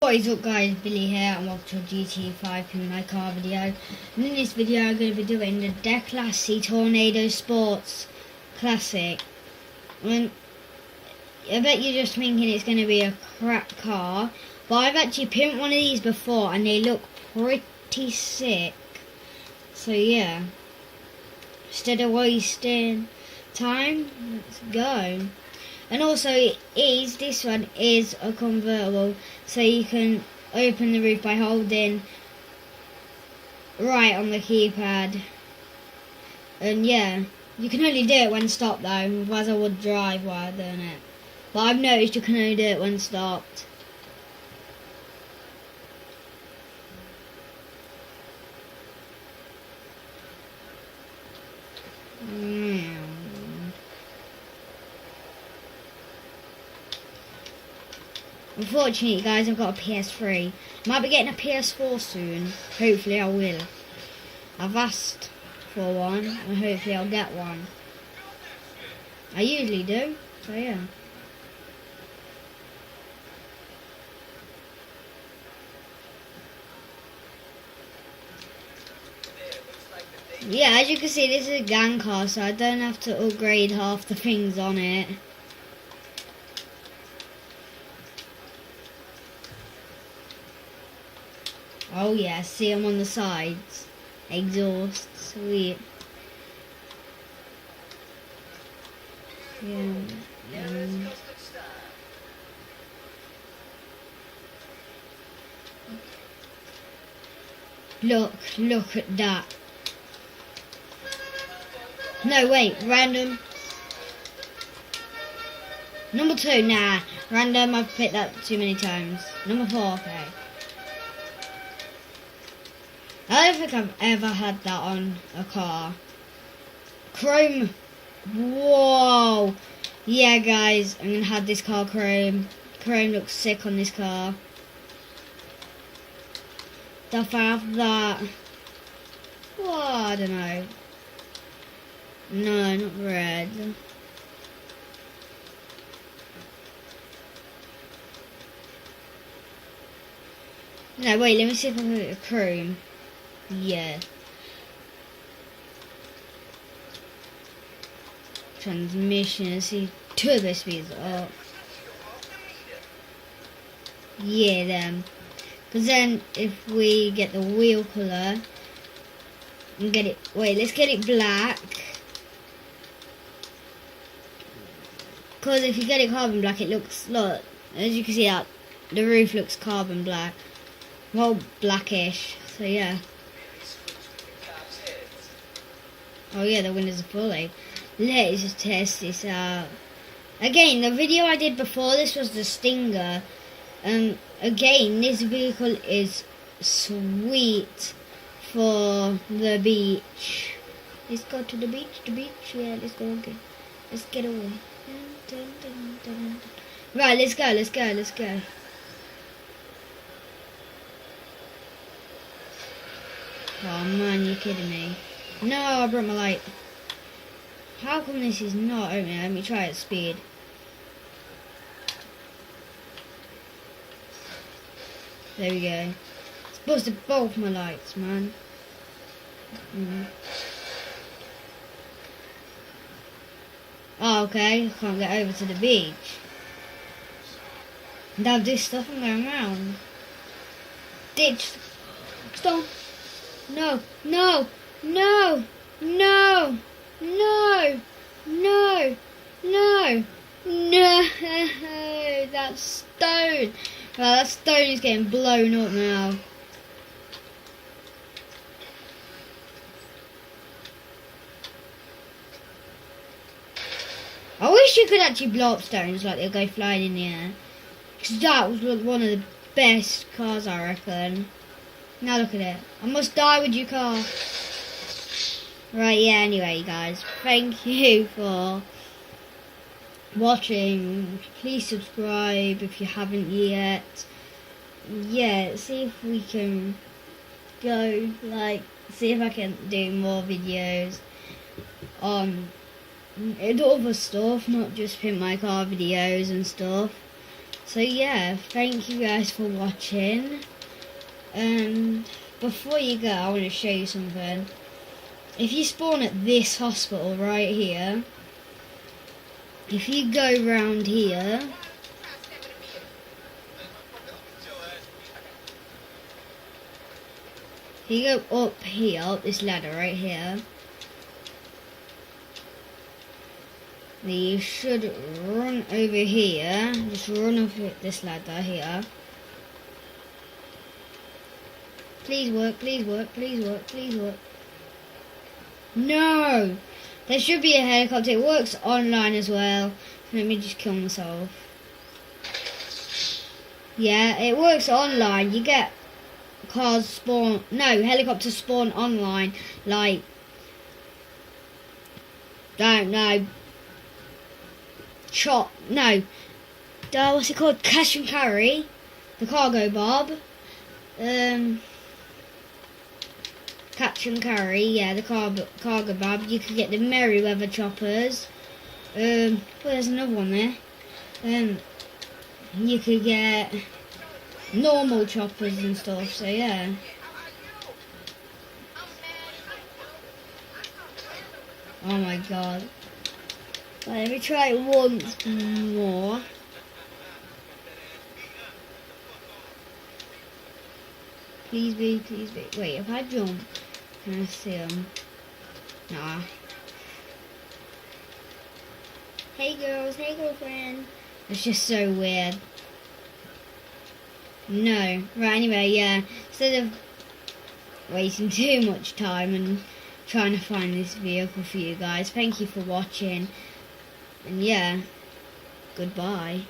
What is up guys, Billy here and welcome to GTA 5 Pimp my car video. And in this video I'm going to be doing the daclasse Tornado Sports Classic. And I bet you're just thinking it's going to be a crap car, but I've actually pimped one of these before and they look pretty sick. So yeah, instead of wasting time, let's go. And also this one is a convertible, so you can open the roof by holding right on the keypad. And yeah, you can only do it when stopped though, otherwise I would drive while doing it. But I've noticed you can only do it when stopped. Unfortunately guys, I've got a PS3. Might be getting a PS4 soon. Hopefully I will. I've asked for one and hopefully I'll get one. I usually do, so yeah. Yeah, as you can see this is a gang car, so I don't have to upgrade half the things on it. Oh yeah, see them on the sides. Exhaust, sweet. Yeah. Look at that. No, wait, random. Number 2, nah. Random, I've picked that too many times. Number 4, okay. I don't think I've ever had that on a car. Chrome. Whoa. Yeah, guys, I'm going to have this car chrome. Chrome looks sick on this car. If I have that. Well, I don't know. No, not red. No, wait, let me see if I can get a chrome. Yeah. Transmission, see, turbo speeds up. Yeah, them. Because then if we get the wheel colour and get it, wait, let's get it black. Because if you get it carbon black, it looks, look, as you can see that, the roof looks carbon black. Well, blackish, so yeah. Oh yeah, the windows are fully. Let's just test this out. Again, the video I did before this was the Stinger. Again, this vehicle is sweet for the beach. Let's go to the beach, yeah, let's go again. Let's get away. Right, let's go. Oh man, you're kidding me. No, I broke my light. How come this is not opening? Let me try at speed. There we go. It's busted both my lights, man. Oh, okay. I can't get over to the beach. Now this stuff I'm going around. Ditch. Stop. No. That stone. Well, that stone is getting blown up now. I wish you could actually blow up stones like they'll go flying in the air. Because that was one of the best cars, I reckon. Now look at it. I must die with your car. Right, yeah, anyway, guys. Thank you for watching. Please subscribe if you haven't yet. Yeah, see if we can go, see if I can do more videos and other stuff, not just Pimp My Car videos and stuff. So yeah, thank you guys for watching. Before you go, I want to show you something. If you spawn at this hospital right here, if you go round here, if you go up here, up this ladder right here, then you should run over here, just run up this ladder here. Please work, please work, please work, please work. No! There should be a helicopter. It works online as well. Let me just kill myself. Yeah, it works online. You get cars spawn. No, helicopters spawn online. Like, don't know. No. What's it called? Cash and carry. The cargo bob. Catch and carry, yeah, the cargo bob. You could get the Merryweather choppers. But there's another one there. You could get normal choppers and stuff. So yeah. Oh my god. Right, let me try it once more. Please be, please be. Wait, if I jump, can I see him? Nah. Hey girls, hey girlfriend. It's just so weird. No. Right, anyway, yeah. Instead of wasting too much time and trying to find this vehicle for you guys, thank you for watching. And yeah, goodbye.